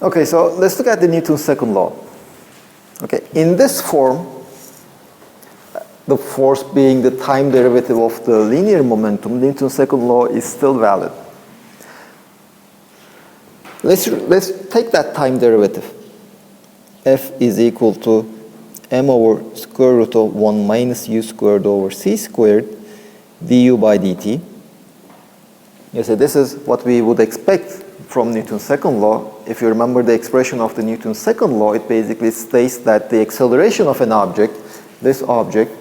Okay, so let's look at the Newton's second law. Okay, in this form, the force being the time derivative of the linear momentum, Newton's second law is still valid. Let's take that time derivative. F is equal to m over square root of 1 minus u squared over c squared du by dt. You see, this is what we would expect from Newton's second law. If you remember the expression of the Newton's second law, it basically states that the acceleration of an object, this object,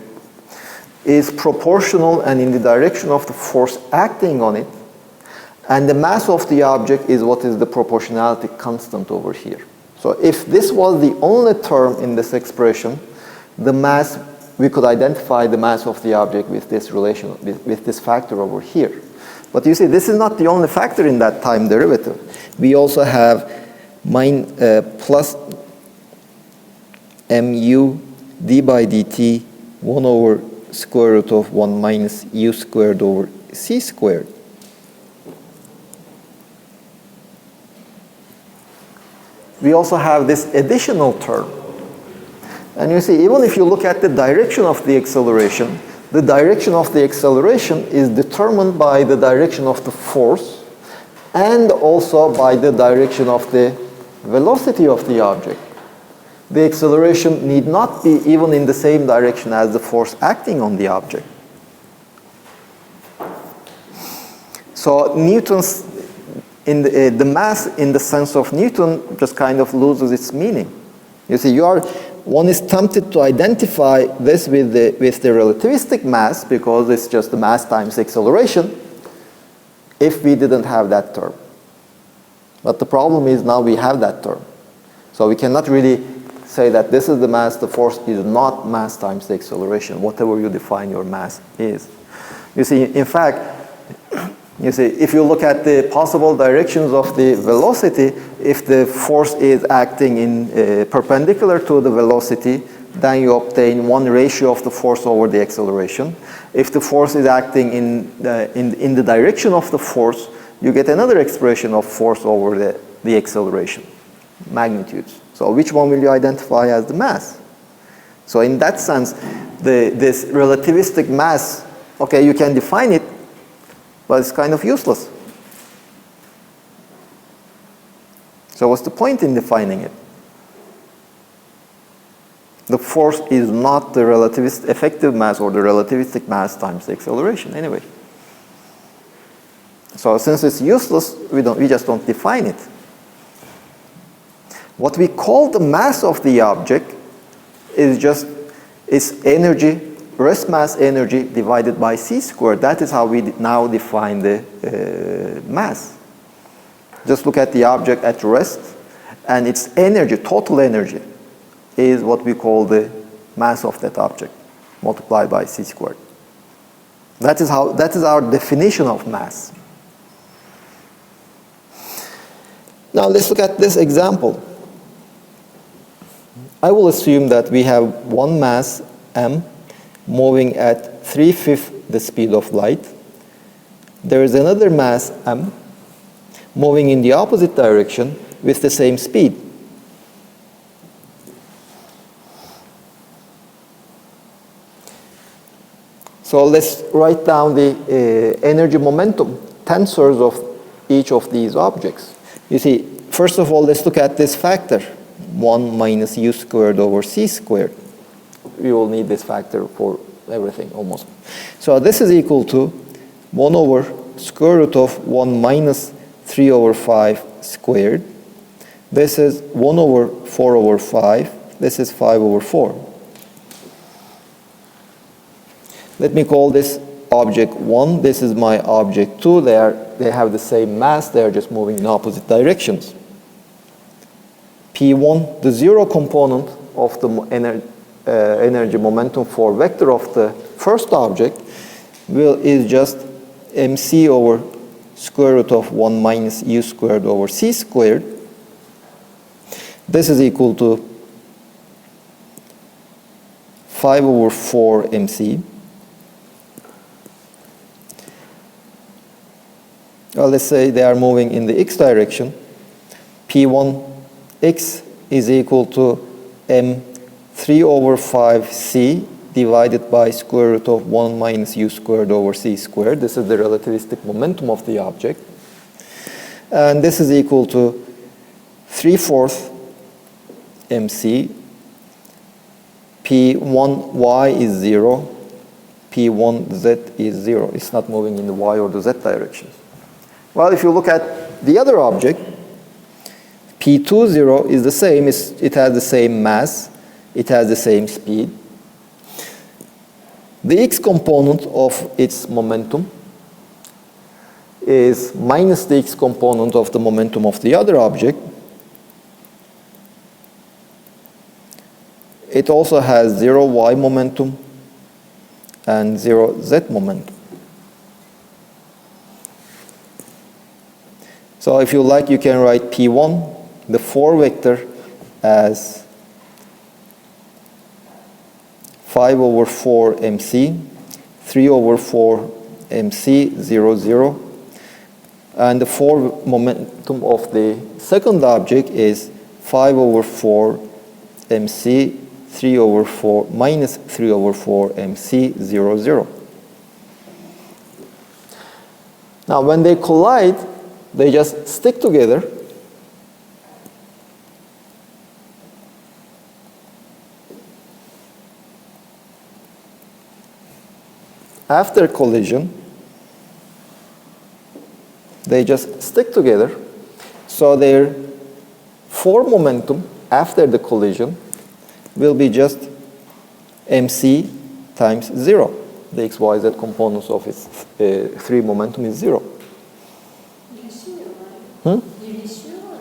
is proportional and in the direction of the force acting on it, and the mass of the object is what is the proportionality constant over here. So if this was the only term in this expression, the mass, we could identify the mass of the object with this relation, with this factor over here. But you see, this is not the only factor in that time derivative. We also have plus mu d by dt 1 over square root of 1 minus u squared over c squared. We also have this additional term. And you see, even if you look at the direction of the acceleration is determined by the direction of the force and also by the direction of the velocity of the object. The acceleration need not be even in the same direction as the force acting on the object. So Newton's, the mass in the sense of Newton just kind of loses its meaning. You see, one is tempted to identify this with the relativistic mass because it's just the mass times acceleration if we didn't have that term. But the problem is now we have that term. So we cannot really say that this is the mass, the force is not mass times the acceleration, whatever you define your mass is. You see, in fact, if you look at the possible directions of the velocity, if the force is acting in perpendicular to the velocity, then you obtain one ratio of the force over the acceleration. If the force is acting in the direction of the force, you get another expression of force over the acceleration, magnitudes. So which one will you identify as the mass? So in that sense, this relativistic mass, okay, you can define it, but it's kind of useless. So what's the point in defining it? The force is not the relativist effective mass or the relativistic mass times the acceleration anyway. So since it's useless, we just don't define it. What we call the mass of the object is energy, rest mass energy divided by c squared. That is how we now define the mass. Just look at the object at rest, and its energy, total energy, is what we call the mass of that object multiplied by c squared. That is our definition of mass. Now let's look at this example. I will assume that we have one mass m moving at 3/5 the speed of light. There is another mass m moving in the opposite direction with the same speed. So let's write down the energy momentum tensors of each of these objects. You see, first of all, let's look at this factor, 1 minus u squared over c squared. We will need this factor for everything almost. So this is equal to 1 over square root of 1 minus 3 over 5 squared. This is 1 over 4 over 5. This is 5 over 4. Let me call this object 1. This is my object 2. They have the same mass. They are just moving in opposite directions. P1, the zero component of the energy momentum for vector of the first object is just mc over square root of 1 minus u squared over c squared. This is equal to 5 over 4 mc. Well, let's say they are moving in the x direction. P1 x is equal to m3 over 5c divided by square root of 1 minus u squared over c squared. This is the relativistic momentum of the object. And this is equal to 3/4 mc. P1y is 0. P1z is 0. It's not moving in the y or the z direction. Well, if you look at the other object, P20 is the same. It has the same mass. It has the same speed. The x component of its momentum is minus the x component of the momentum of the other object. It also has 0 y momentum and 0 z momentum. So if you like, you can write P1, the 4 vector, as 5 over 4 mc, 3 over 4 mc, 0, 0. And the 4 momentum of the second object is 5 over 4 mc, 3 over 4 minus 3 over 4 mc, 0, 0. Now when they collide, they just stick together. After collision, they just stick together. So their 4 momentum after the collision will be just mc times 0. The x, y, z components of its 3 momentum is 0.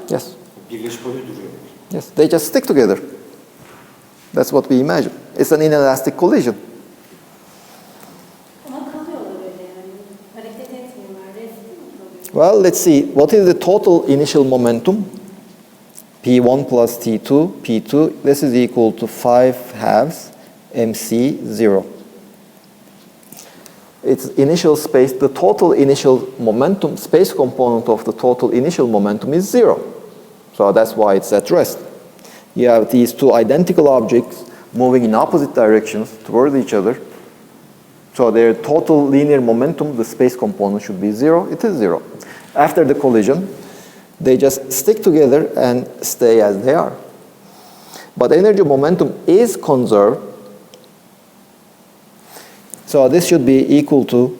Yes. Yes, they just stick together. That's what we imagine. It's an inelastic collision. Well, let's see. What is the total initial momentum? P1 plus T2, P2. This is equal to 5 halves mc 0. Its initial space, the total initial momentum, space component of the total initial momentum is 0. So that's why it's at rest. You have these two identical objects moving in opposite directions towards each other. So their total linear momentum, the space component should be 0. It is 0. After the collision, they just stick together and stay as they are. But energy momentum is conserved. So this should be equal to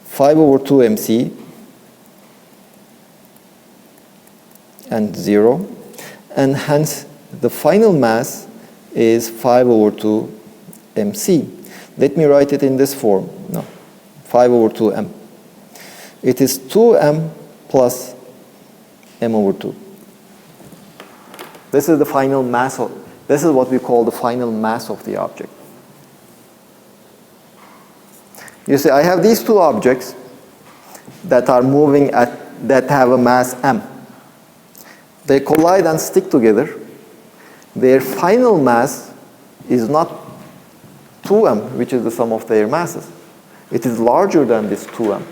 5 over 2 mc and 0. And hence, the final mass is 5 over 2 mc. Let me write it in this form. No, 5 over 2m. It is 2m plus m over 2. This is the final mass of, this is what we call the final mass of the object. You see, I have these two objects that are moving that have a mass m. They collide and stick together. Their final mass is not 2m, which is the sum of their masses. It is larger than this 2m.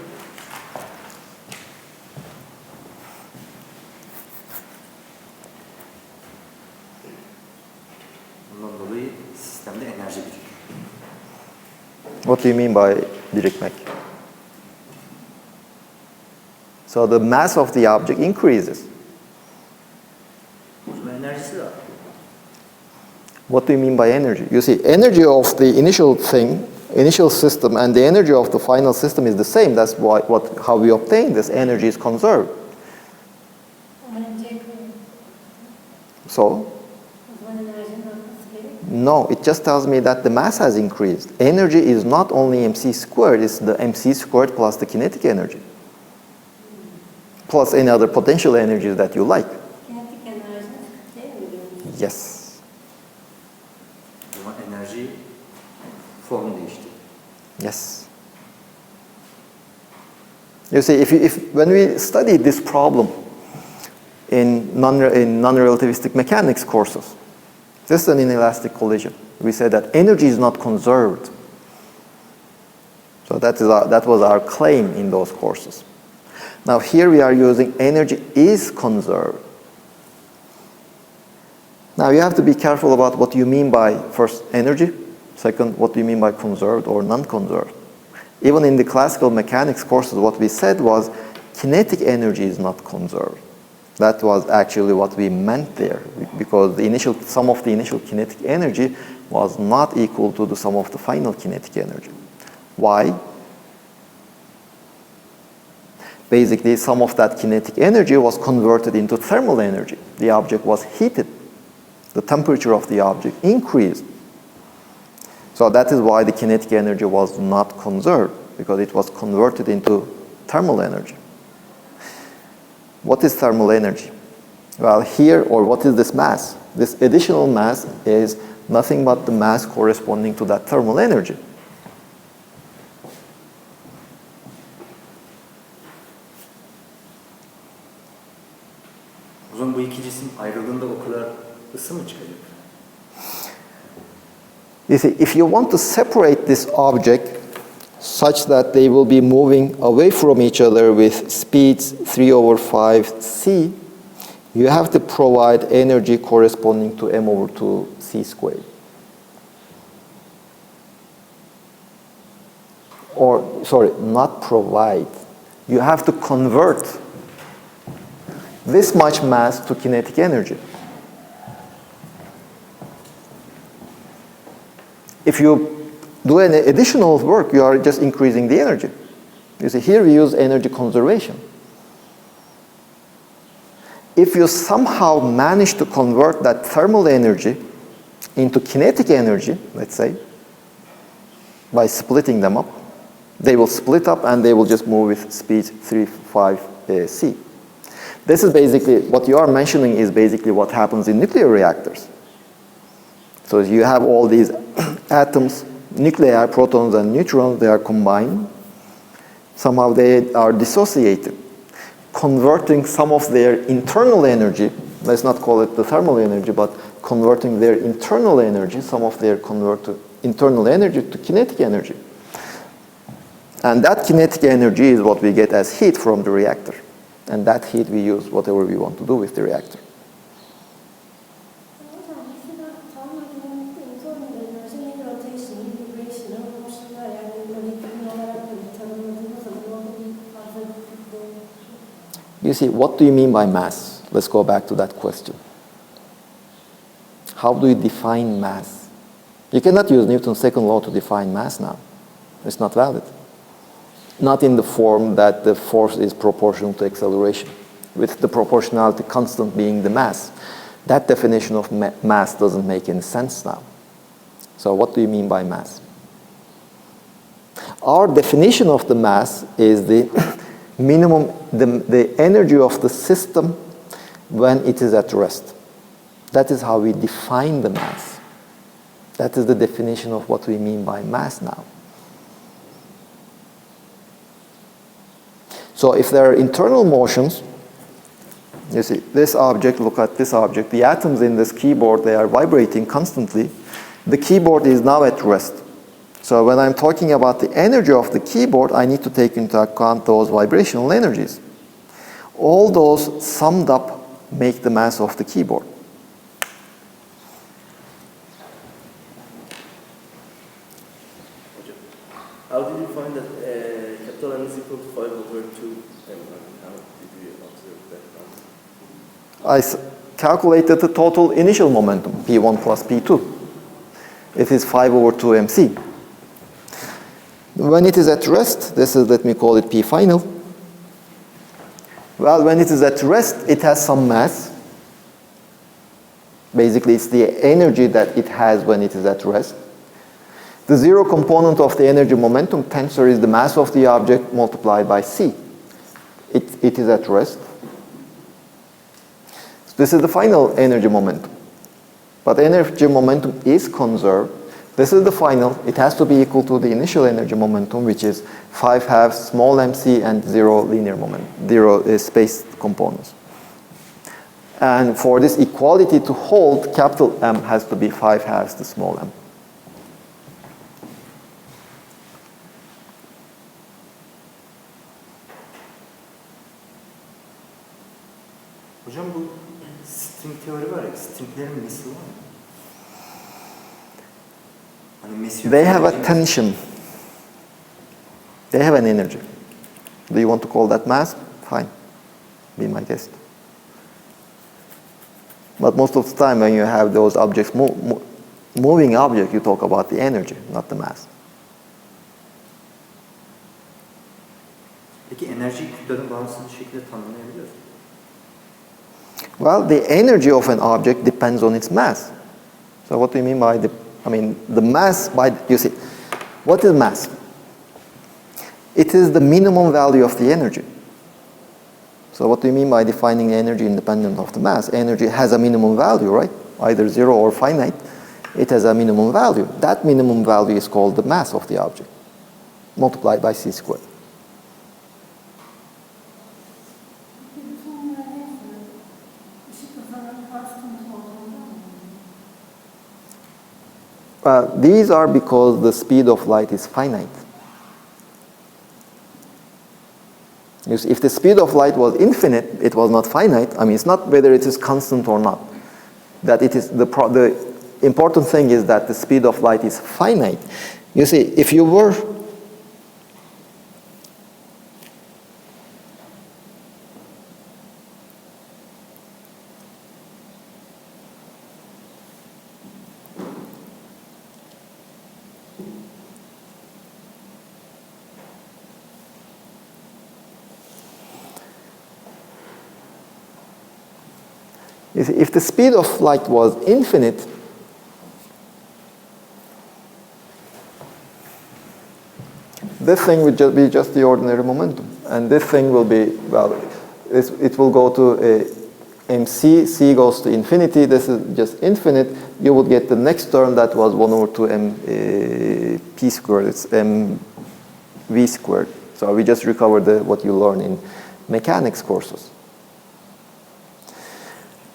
What do you mean by birikmek? So the mass of the object increases. What do you mean by energy? You see, energy of the initial thing, initial system, and the energy of the final system is the same. That's how we obtain this. Energy is conserved. So? No, it just tells me that the mass has increased. Energy is not only mc squared, it's the mc squared plus the kinetic energy. Plus any other potential energies that you like. Kinetic enerji. Yes. Enerji formu değişti. Yes. You see, when we study this problem in non-relativistic mechanics courses, this is an inelastic collision. We say that energy is not conserved. So that was our claim in those courses. Now here we are using energy is conserved. Now you have to be careful about what you mean by first energy, second what do you mean by conserved or non-conserved. Even in the classical mechanics courses what we said was kinetic energy is not conserved. That was actually what we meant there because the sum of the initial kinetic energy was not equal to the sum of the final kinetic energy. Why? Basically, some of that kinetic energy was converted into thermal energy. The object was heated. The temperature of the object increased. So that is why the kinetic energy was not conserved, because it was converted into thermal energy. What is thermal energy? Well, here, or what is this mass? This additional mass is nothing but the mass corresponding to that thermal energy. O zaman bu iki cisim ayrıldığında o kadar ısı mı çıkacak? You see, if you want to separate this object such that they will be moving away from each other with speeds 3/5c, you have to provide energy corresponding to m/2c squared. Or, sorry, not provide. You have to convert this much mass to kinetic energy. If you do an additional work, you are just increasing the energy. You see, here we use energy conservation. If you somehow manage to convert that thermal energy into kinetic energy, let's say, by splitting them up, they will split up and they will just move with speed 3/5c. This is basically, what you are mentioning is basically what happens in nuclear reactors. So you have all these atoms, nuclei, protons and neutrons, they are combined. Somehow they are dissociated, converting some of their internal energy, let's not call it the thermal energy, but converting their internal energy, some of their internal energy to kinetic energy. And that kinetic energy is what we get as heat from the reactor. And that heat we use whatever we want to do with the reactor. Hocam mesela tamamen dinamikte internal enerji, heat rotation, heat vibration, motionlar yani molekül olarak da tanımladığımız zaman orada bir fazlalık doğuyor. You see, what do you mean by mass? Let's go back to that question. How do you define mass? You cannot use Newton's second law to define mass now. It's not valid. Not in the form that the force is proportional to acceleration, with the proportionality constant being the mass. That definition of mass doesn't make any sense now. So what do you mean by mass? Our definition of the mass is the minimum, the energy of the system when it is at rest. That is how we define the mass. That is the definition of what we mean by mass now. So if there are internal motions, you see, this object, look at this object, the atoms in this keyboard, they are vibrating constantly. The keyboard is now at rest. So when I'm talking about the energy of the keyboard, I need to take into account those vibrational energies. All those summed up make the mass of the keyboard. How did you find that capital M is equal to 5/2 m? How did you observe that? I calculated the total initial momentum, P1 plus P2. It is 5/2 mc. When it is at rest, this is, let me call it P final. Well, when it is at rest, it has some mass. Basically, it's the energy that it has when it is at rest. The zero component of the energy momentum tensor is the mass of the object multiplied by c. It is at rest. So this is the final energy momentum. But energy momentum is conserved. This is the final. It has to be equal to the initial energy momentum, which is 5/2 small mc and 0 linear moment, 0 space components. And for this equality to hold, capital M has to be 5/2 the small m. Hocam bu string teori var ya, stringlerin mesi var mı? Hani mesi yok. They have a tension. They have an energy. Do you want to call that mass? Fine. Be my guest. But most of the time when you have those objects, moving object, you talk about the energy, not the mass. Peki enerjiyi kütleden bağımsız bir şekilde tanımlayabiliyor musun? Well, the energy of an object depends on its mass. So what do you mean by the mass you see, what is mass? It is the minimum value of the energy. So what do you mean by defining energy independent of the mass? Energy has a minimum value, right? Either zero or finite. It has a minimum value. That minimum value is called the mass of the object, multiplied by c squared. These are because the speed of light is finite. If the speed of light was infinite, it was not finite. It's not whether it is constant or not. That it is the important thing is that the speed of light is finite. You see, if you were if the speed of light was infinite, this thing would just be the ordinary momentum. And this thing will be, it will go to mc, c goes to infinity, this is just infinite. You would get the next term that was 1 over 2 m p squared, it's mv squared. So we just recovered what you learn in mechanics courses.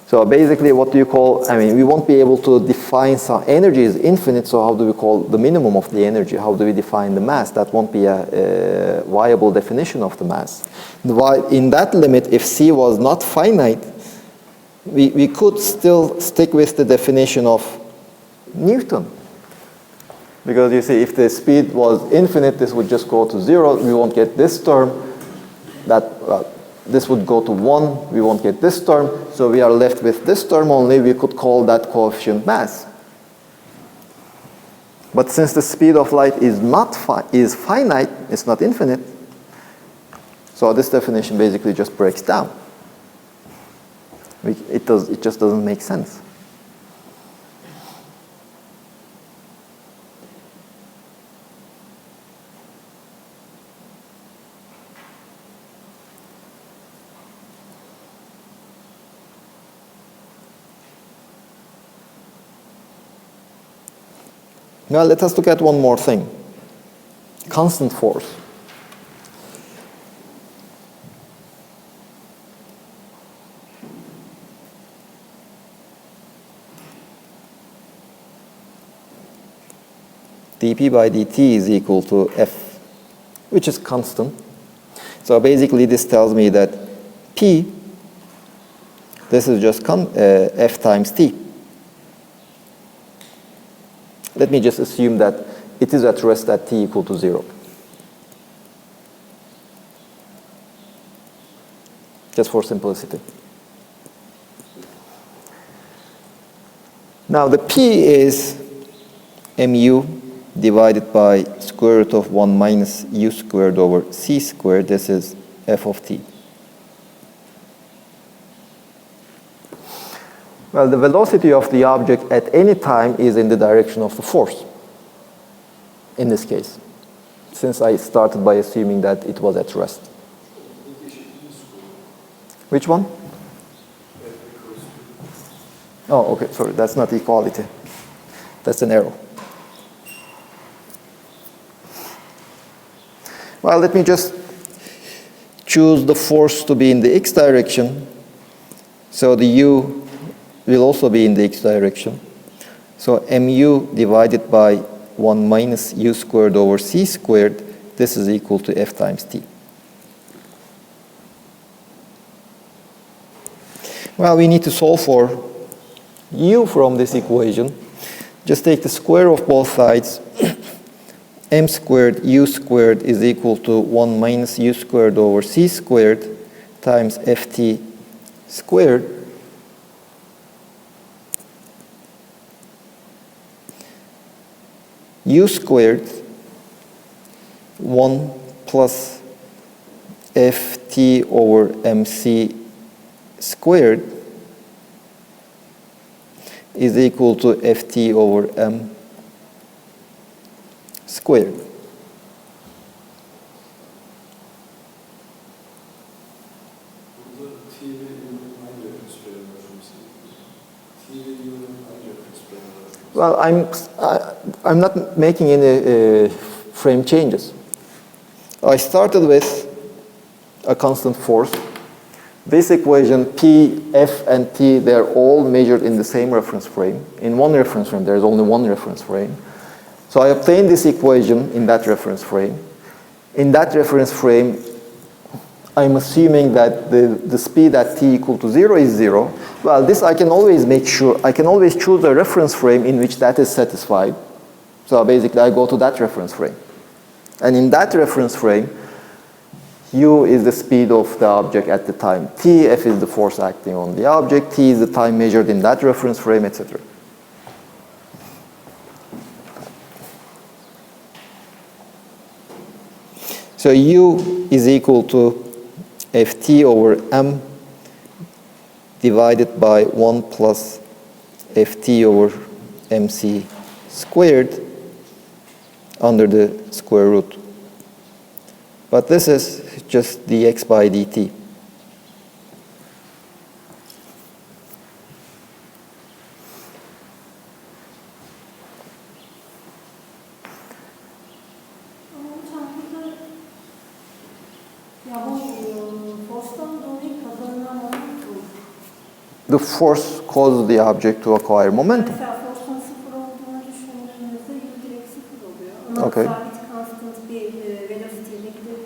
So basically what do you call, we won't be able to define some energy is infinite, so how do we call the minimum of the energy? How do we define the mass? That won't be a viable definition of the mass. In that limit, if C was not finite, we could still stick with the definition of Newton. Because you see, if the speed was infinite, this would just go to 0. We won't get this term. This would go to 1, we won't get this term, so we are left with this term only. We could call that coefficient mass. But since the speed of light is finite, it's not infinite, so this definition basically just breaks down. It just doesn't make sense. Now let us look at one more thing. Constant force. dp by dt is equal to f, which is constant. So basically this tells me that p, this is just f times t. Let me just assume that it is at rest at t equal to 0. Just for simplicity. Now the p is mu divided by square root of 1 minus u squared over c squared. This is f of t. Well, the velocity of the object at any time is in the direction of the force, in this case, since I started by assuming that it was at rest. Which one? Oh, okay, sorry, that's not equality. That's an arrow. Well, let me just choose the force to be in the x direction, so the u will also be in the x direction. So mu divided by 1 minus u squared over c squared, this is equal to f times t. Well, we need to solve for u from this equation. Just take the square of both sides. M squared u squared is equal to 1 minus u squared over c squared times ft squared. U squared 1 plus ft over mc squared is equal to ft over m squared. Well, I'm not making any frame changes. I started with a constant force. This equation, P, F, and T, they're all measured in the same reference frame. In one reference frame, there's only one reference frame. So I obtained this equation in that reference frame. In that reference frame, I'm assuming that the speed at t equal to 0 is 0. Well, this I can always make sure, I can always choose a reference frame in which that is satisfied. So basically, I go to that reference frame. And in that reference frame, u is the speed of the object at the time t, f is the force acting on the object, t is the time measured in that reference frame, etc. So u is equal to ft over m divided by 1 plus ft over mc squared under the square root. But this is just dx by dt. The force causes the object to acquire momentum. Mesela force'un sıfır olduğunu düşündüğümüzde u direkt sıfır oluyor. Ama Okay. sabit constant bir velocity ile gidebilir.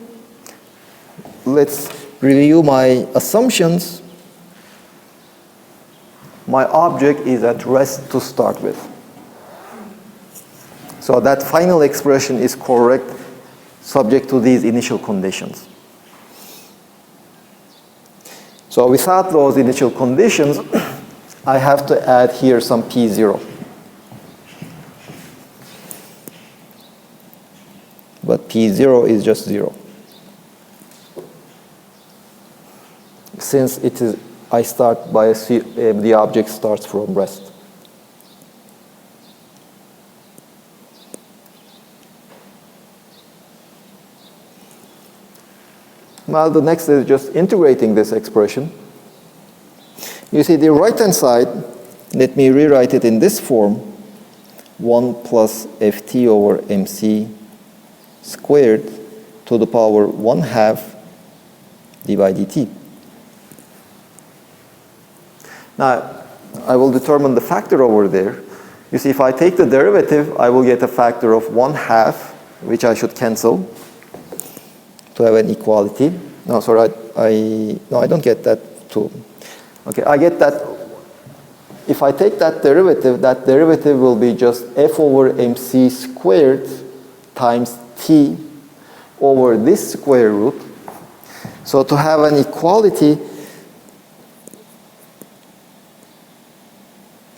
Let's review my assumptions. My object is at rest to start with. So that final expression is correct subject to these initial conditions. So without those initial conditions, I have to add here some P0. But P0 is just 0. Since it is, I start by the object starts from rest. Now the next is just integrating this expression. You see the right-hand side, let me rewrite it in this form. 1 plus ft over mc squared to the power 1/2 d by dt. Now, I will determine the factor over there. You see, if I take the derivative, I will get a factor of 1/2, which I should cancel to have an equality. No, sorry, I don't get that too. Okay, I get that. If I take that derivative will be just f over mc squared times t over this square root. So to have an equality,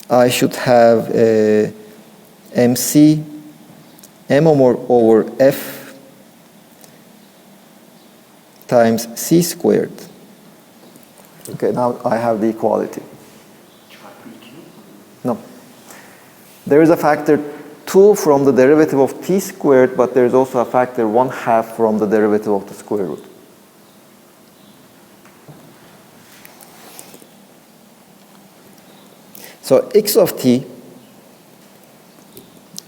I should have mc m over f times c squared. Okay, now I have the equality. No. There is a factor 2 from the derivative of t squared, but there is also a factor 1/2 from the derivative of the square root. So x of t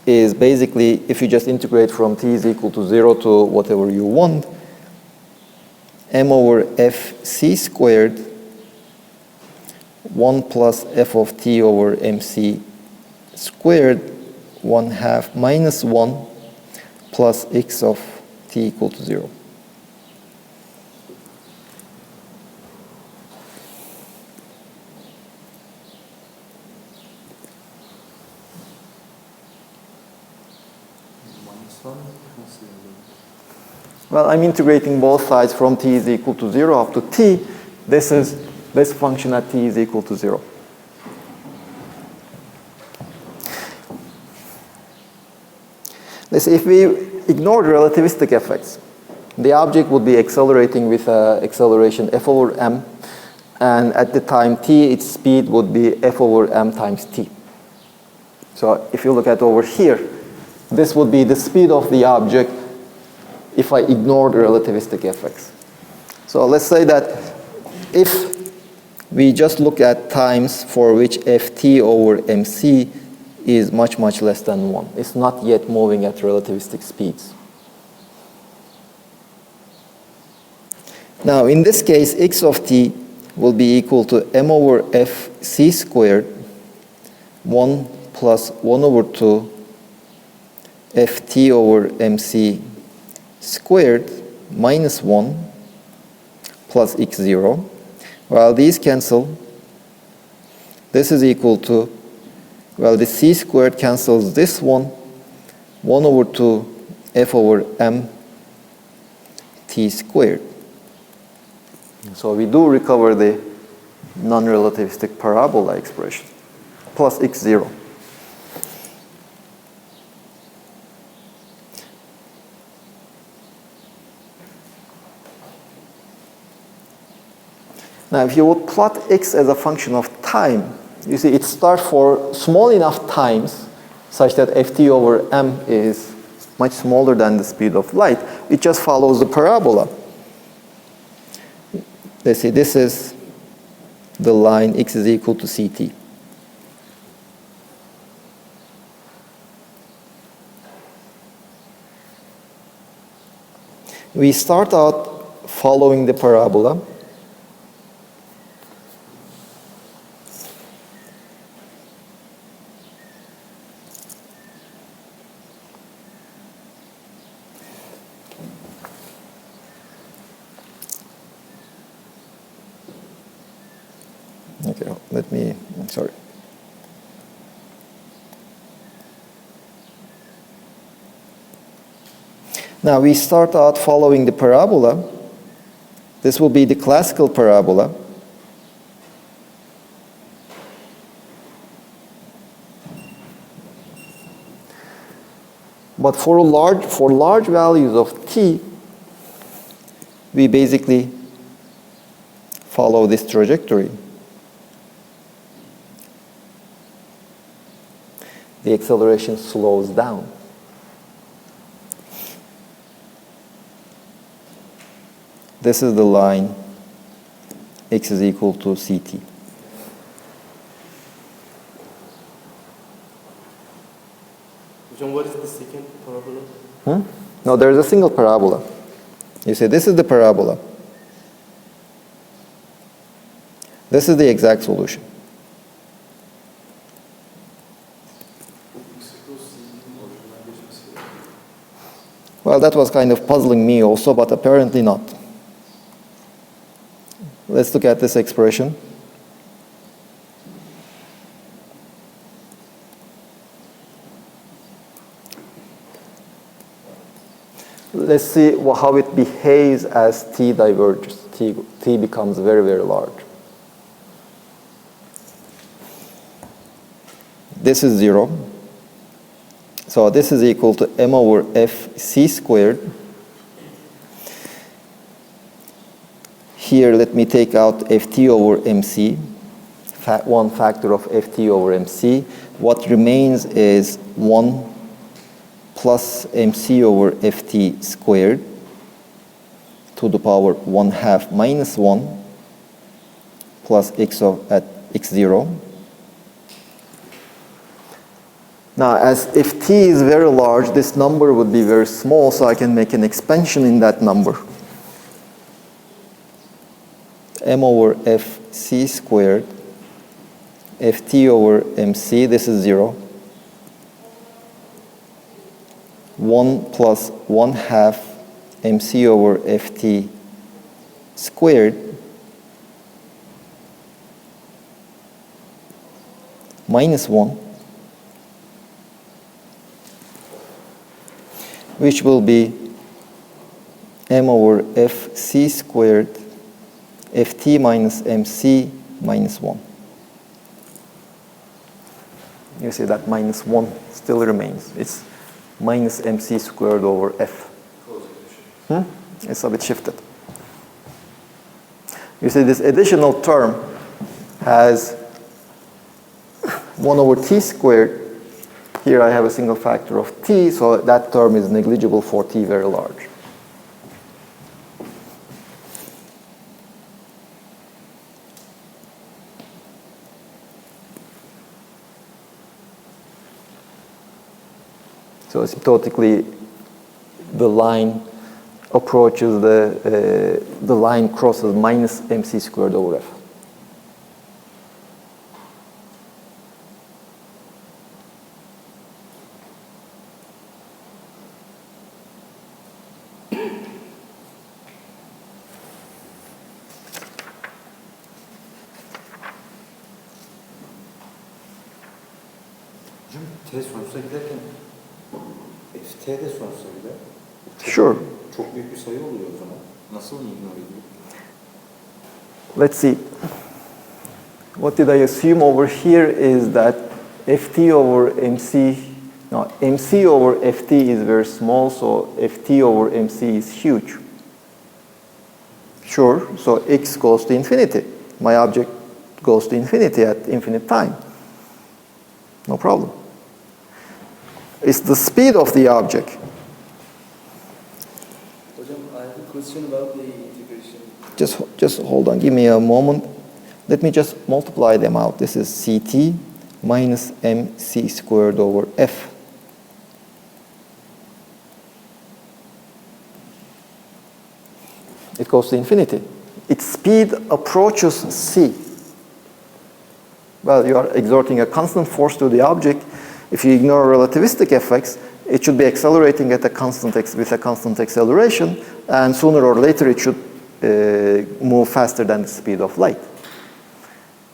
is basically, if you just integrate from t is equal to 0 to whatever you want, m over f c squared 1 plus f of t over mc squared 1/2 minus 1 plus x of t equal to 0. Son nasıl yani? Well, I'm integrating both sides from t is equal to 0 up to t. This is this function at t is equal to 0. Let's see, if we ignore the relativistic effects, the object would be accelerating with acceleration f over m, and at the time t, its speed would be f over m times t. So if you look at over here, this would be the speed of the object if I ignore the relativistic effects. So let's say that if we just look at times for which ft over mc is much, much less than 1. It's not yet moving at relativistic speeds. Now, in this case, x of t will be equal to m over f c squared 1 plus 1 over 2 ft over mc squared minus 1 plus x0. While these cancel, this is equal to, well, the c squared cancels this one, 1 over 2 f over m t squared. So we do recover the non-relativistic parabola expression, plus x0. Now, if you would plot x as a function of time, you see it starts for small enough times such that ft over m is much smaller than the speed of light. It just follows the parabola. Let's see, this is the line x is equal to ct. We start out following the parabola. Okay, sorry. Now we start out following the parabola. This will be the classical parabola. But for large values of t, we basically follow this trajectory. The acceleration slows down. This is the line x is equal to ct. John, what is the second parabola? No, there is a single parabola. You see, this is the parabola. This is the exact solution. Well, that was kind of puzzling me also, but apparently not. Let's look at this expression. Let's see how it behaves as t diverges. T becomes very, very large. This is 0. So this is equal to m over f c squared. Here, let me take out ft over mc, one factor of ft over mc. What remains is 1 plus mc over ft squared to the power 1/2 minus 1 plus at x0. Now, as if t is very large, this number would be very small, so I can make an expansion in that number. M over f c squared, ft over mc, this is 0. 1 plus 1/2 mc over ft squared minus 1. which will be m over fc squared ft minus mc minus 1. You see that minus 1 still remains. It's minus mc squared over f. It's a bit shifted. You see this additional term has 1 over t squared. Here I have a single factor of t, so that term is negligible for t very large. So asymptotically, the line approaches the line crosses minus mc squared over f. Hocam t sonsuza giderken ft de sonsuza gider. Sure. Çok büyük bir sayı oluyor o zaman. Nasıl onu ignore ediyor? Let's see. What did I assume over here is that ft over mc, no, mc over ft is very small, so ft over mc is huge. Sure, so x goes to infinity. My object goes to infinity at infinite time. No problem. It's the speed of the object. I have a question about the integration. Just hold on, give me a moment. Let me just multiply them out. This is ct minus mc squared over f. It goes to infinity. Its speed approaches c. Well, you are exerting a constant force to the object. If you ignore relativistic effects, it should be accelerating at a constant with a constant acceleration, and sooner or later it should move faster than the speed of light.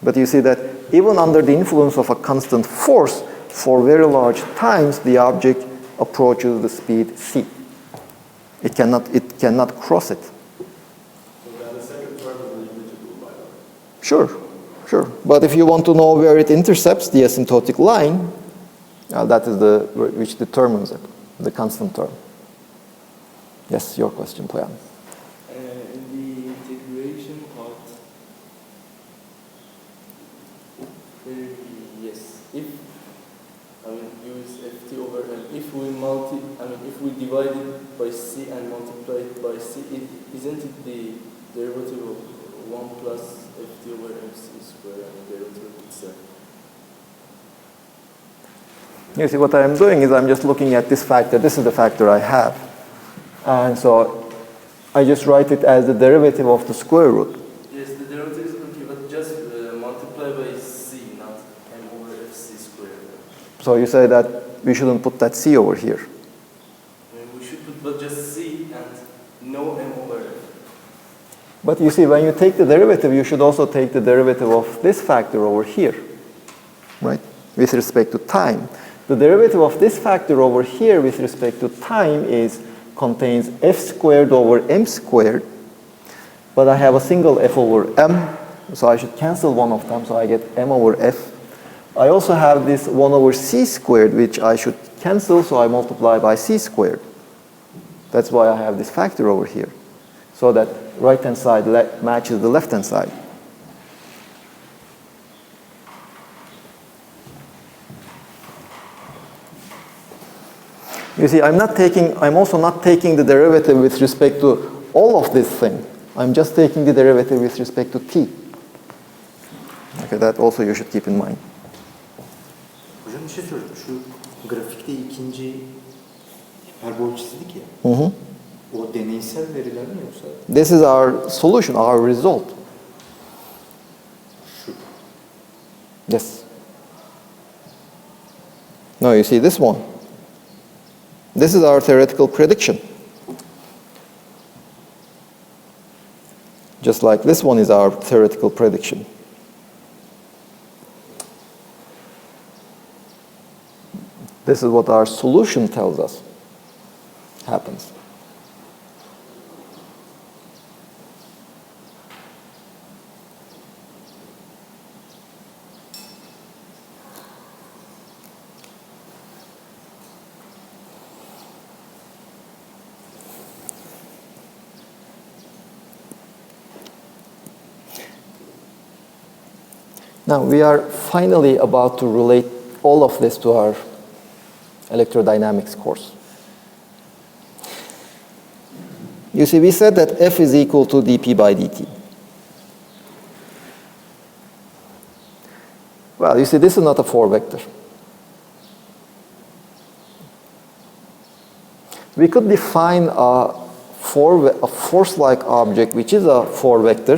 But you see that even under the influence of a constant force, for very large times, the object approaches the speed c. It cannot cross it. So then the second term is negligible by the way. Sure. But if you want to know where it intercepts the asymptotic line, that is which determines it, the constant term. Yes, your question, please. In the integration part, yes, if use ft over m, if we divide it by c and multiply it by c, isn't it the derivative of 1 plus ft over mc squared and the derivative itself? You see, what I'm doing is I'm just looking at this factor. This is the factor I have. And so I just write it as the derivative of the square root. Yes, the derivative is okay, but just multiply by c, not m over fc squared. So you say that we shouldn't put that c over here. We should put but just c and no m over f. But you see, when you take the derivative, you should also take the derivative of this factor over here, right, with respect to time. The derivative of this factor over here with respect to time contains f squared over m squared, but I have a single f over m, so I should cancel one of them, so I get m over f. I also have this 1 over c squared, which I should cancel, so I multiply by c squared. That's why I have this factor over here, so that right-hand side matches the left-hand side. You see, I'm also not taking the derivative with respect to all of this thing. I'm just taking the derivative with respect to t. Okay, that also you should keep in mind. Hocam bir şey soracağım. Şu grafikte ikinci hiperbol çizdik ya. O deneysel veriler mi yoksa? This is our solution, our result. Şu. Yes. No, you see this one. This is our theoretical prediction. Just like this one is our theoretical prediction. This is what our solution tells us. Now we are finally about to relate all of this to our electrodynamics course. You see, we said that F is equal to dP by dt. Well, you see, this is not a 4 vector. We could define a force-like object which is a 4 vector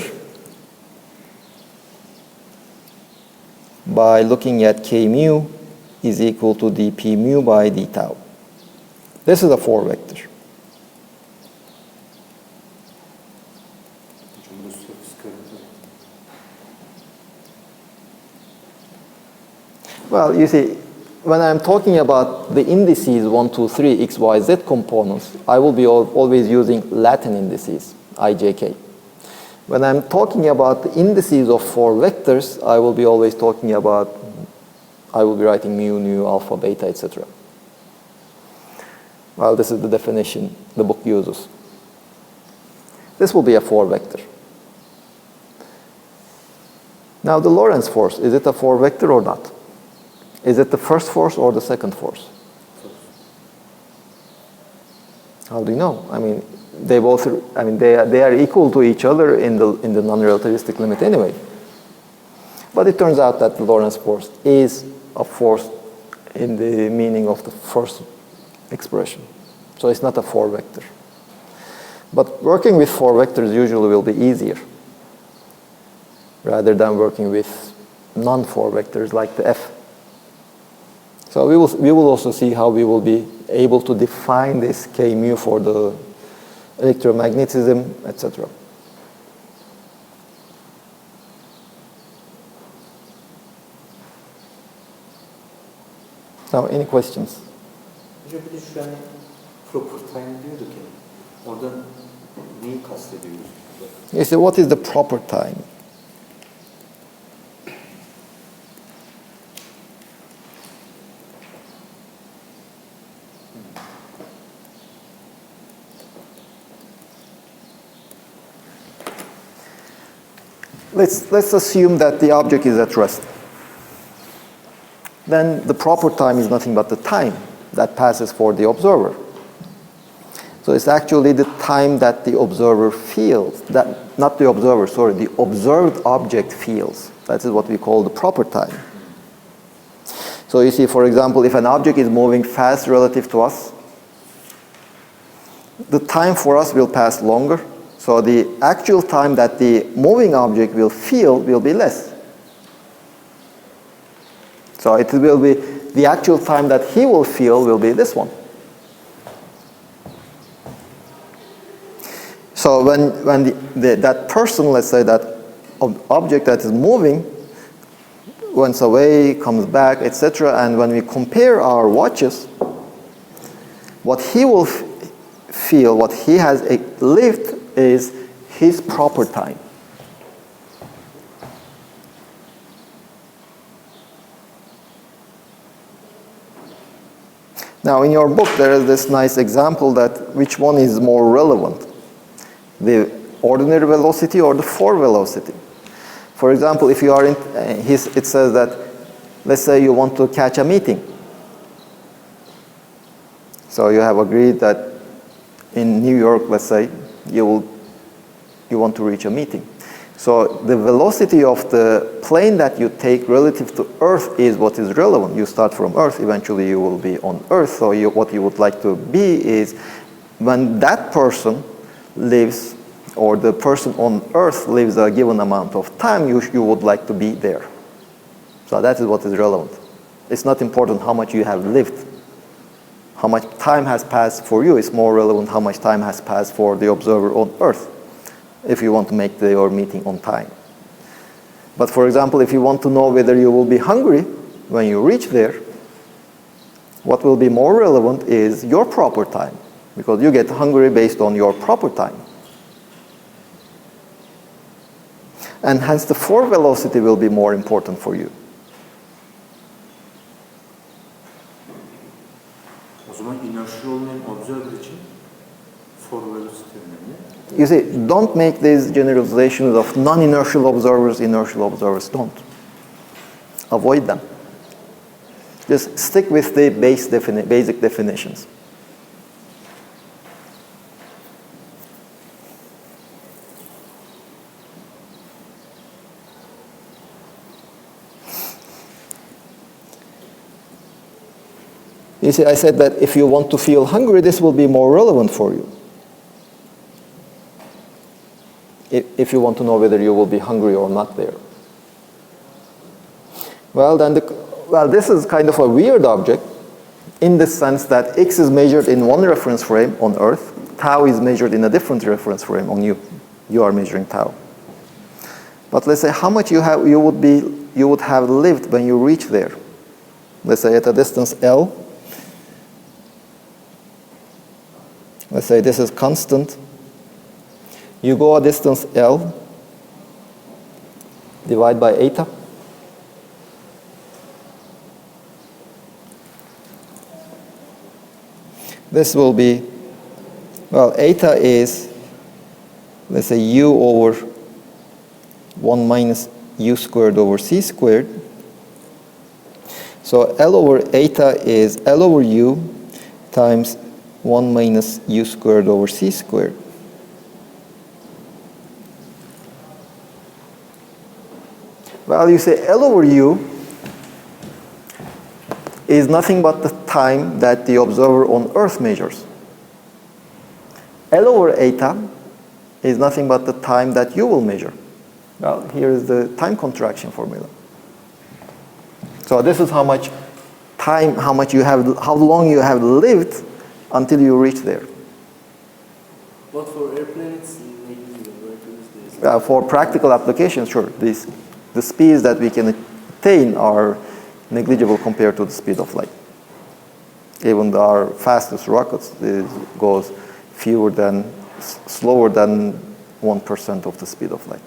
by looking at k mu is equal to dp mu by d tau. This is a 4 vector. Well, you see, when I'm talking about the indices 1, 2, 3, x, y, z components, I will be always using Latin indices, I, j, k. When I'm talking about the indices of 4 vectors, I will be always talking about, I will be writing mu, nu, alpha, beta, etc. Well, this is the definition the book uses. This will be a 4 vector. Now the Lorentz force, is it a 4 vector or not? Is it the first force or the second force? How do you know? I mean, they are equal to each other in the non-relativistic limit anyway. But it turns out that the Lorentz force is a force in the meaning of the first expression. So it's not a 4 vector. But working with 4 vectors usually will be easier rather than working with non-4 vectors like the F. So we will also see how we will be able to define this K mu for the electromagnetism, etc. Now, any questions? Hocam bir de şu yani proper time diyorduk ya. Orada neyi kastediyoruz? You say, what is the proper time? Let's assume that the object is at rest. Then the proper time is nothing but the time that passes for the observer. So it's actually the time that the observer feels, not the observer, sorry, the observed object feels. That is what we call the proper time. So you see, for example, if an object is moving fast relative to us, the time for us will pass longer. So the actual time that the moving object will feel will be less. So it will be, the actual time that he will feel will be this one. So when that person, let's say that object that is moving, went away, comes back, etc., and when we compare our watches, what he will feel, what he has lived is his proper time. Now in your book there is this nice example that which one is more relevant, the ordinary velocity or the forward velocity. For example, if you are in, it says that, let's say you want to catch a meeting. So you have agreed that in New York, let's say, you want to reach a meeting. So the velocity of the plane that you take relative to Earth is what is relevant. You start from Earth, eventually you will be on Earth. So what you would like to be is when that person lives, or the person on Earth lives a given amount of time, you would like to be there. So that is what is relevant. It's not important how much you have lived. How much time has passed for you is more relevant how much time has passed for the observer on Earth, if you want to make your meeting on time. But for example, if you want to know whether you will be hungry when you reach there, what will be more relevant is your proper time, because you get hungry based on your proper time. And hence the forward velocity will be more important for you. O zaman inertial olmayan observer için forward velocity önemli. You see, don't make these generalizations of non-inertial observers, inertial observers. Don't. avoid them. Just stick with the basic definitions. You see, I said that if you want to feel hungry, this will be more relevant for you. If you want to know whether you will be hungry or not there. Well, then this is kind of a weird object in the sense that X is measured in one reference frame on Earth, tau is measured in a different reference frame on you. You are measuring tau. But let's say how much you would have lived when you reach there. Let's say at a distance L. Let's say this is constant. You go a distance L, divide by eta. This will be, well, eta is, let's say, u over 1 minus u squared over c squared. So L over eta is L over u times 1 minus u squared over c squared. Well, you say L over u is nothing but the time that the observer on Earth measures. L over eta is nothing but the time that you will measure. Well, here is the time contraction formula. So this is how much time, how long you have lived until you reach there. But for airplane, it's negligible, right? For practical applications, sure. The speeds that we can attain are negligible compared to the speed of light. Even our fastest rockets goes slower than 1% of the speed of light,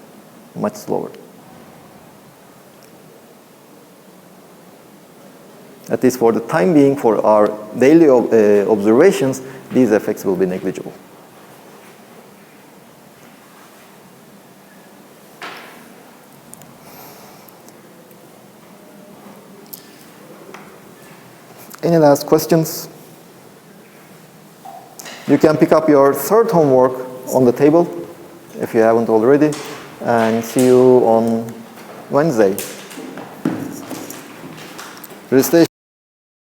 much slower. At least for the time being, for our daily observations, these effects will be negligible. Any last questions? You can pick up your third homework on the table, if you haven't already, and see you on Wednesday. Registration